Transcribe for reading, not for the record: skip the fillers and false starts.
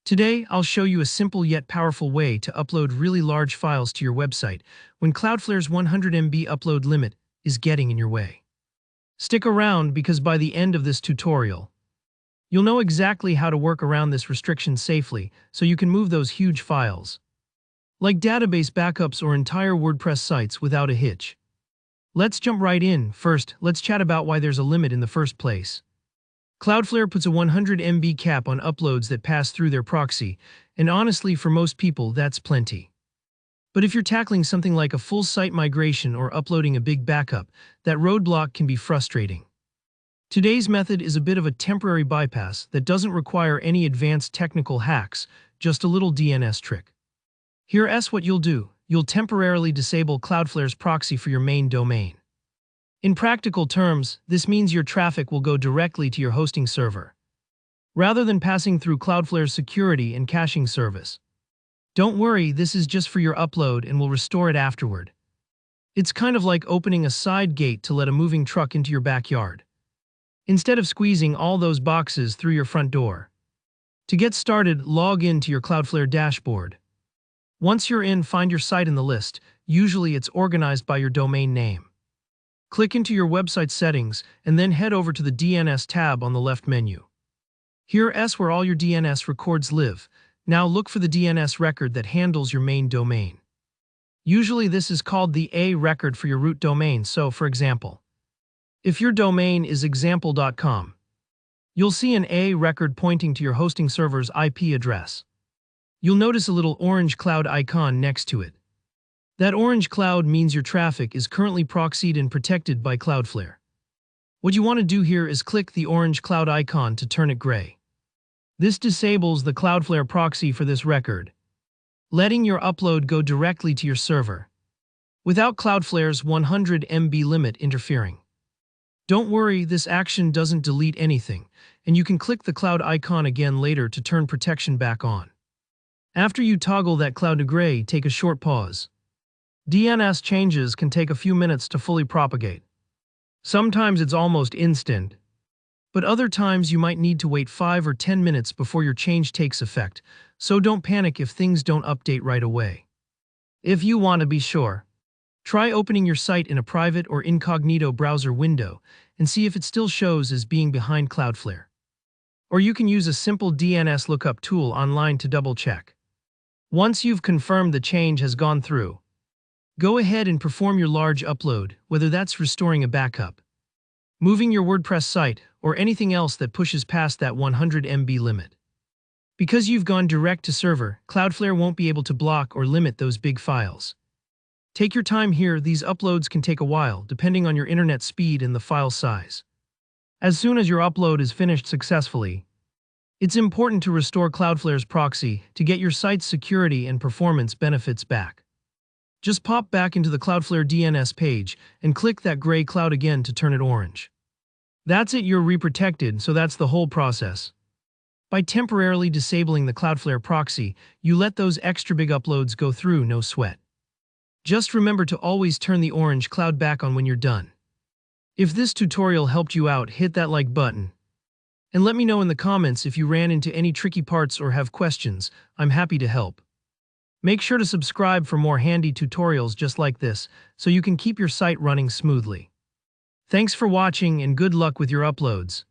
Today, I'll show you a simple yet powerful way to upload really large files to your website when Cloudflare's 100 MB upload limit is getting in your way. Stick around because by the end of this tutorial, you'll know exactly how to work around this restriction safely so you can move those huge files, like database backups or entire WordPress sites without a hitch. Let's jump right in. First, let's chat about why there's a limit in the first place. Cloudflare puts a 100 MB cap on uploads that pass through their proxy, and honestly, for most people, that's plenty. But if you're tackling something like a full site migration or uploading a big backup, that roadblock can be frustrating. Today's method is a bit of a temporary bypass that doesn't require any advanced technical hacks, just a little DNS trick. Here's what you'll do. You'll temporarily disable Cloudflare's proxy for your main domain. In practical terms, this means your traffic will go directly to your hosting server, rather than passing through Cloudflare's security and caching service. Don't worry, this is just for your upload and we'll restore it afterward. It's kind of like opening a side gate to let a moving truck into your backyard, instead of squeezing all those boxes through your front door. To get started, log in to your Cloudflare dashboard. Once you're in, find your site in the list. Usually it's organized by your domain name. Click into your website settings and then head over to the DNS tab on the left menu. Here's where all your DNS records live. Now look for the DNS record that handles your main domain. Usually this is called the A record for your root domain. So, for example, if your domain is example.com, you'll see an A record pointing to your hosting server's IP address. You'll notice a little orange cloud icon next to it. That orange cloud means your traffic is currently proxied and protected by Cloudflare. What you want to do here is click the orange cloud icon to turn it gray. This disables the Cloudflare proxy for this record, letting your upload go directly to your server, without Cloudflare's 100 MB limit interfering. Don't worry, this action doesn't delete anything, and you can click the cloud icon again later to turn protection back on. After you toggle that cloud to gray, take a short pause. DNS changes can take a few minutes to fully propagate. Sometimes it's almost instant, but other times you might need to wait 5 or 10 minutes before your change takes effect, so don't panic if things don't update right away. If you want to be sure, try opening your site in a private or incognito browser window and see if it still shows as being behind Cloudflare. Or you can use a simple DNS lookup tool online to double-check. Once you've confirmed the change has gone through, go ahead and perform your large upload, whether that's restoring a backup, moving your WordPress site, or anything else that pushes past that 100 MB limit. Because you've gone direct to server, Cloudflare won't be able to block or limit those big files. Take your time here, these uploads can take a while, depending on your internet speed and the file size. As soon as your upload is finished successfully, it's important to restore Cloudflare's proxy to get your site's security and performance benefits back. Just pop back into the Cloudflare DNS page and click that gray cloud again to turn it orange. That's it, you're reprotected, so that's the whole process. By temporarily disabling the Cloudflare proxy, you let those extra big uploads go through, no sweat. Just remember to always turn the orange cloud back on when you're done. If this tutorial helped you out, hit that like button. And let me know in the comments if you ran into any tricky parts or have questions. I'm happy to help. Make sure to subscribe for more handy tutorials just like this, so you can keep your site running smoothly. Thanks for watching and good luck with your uploads.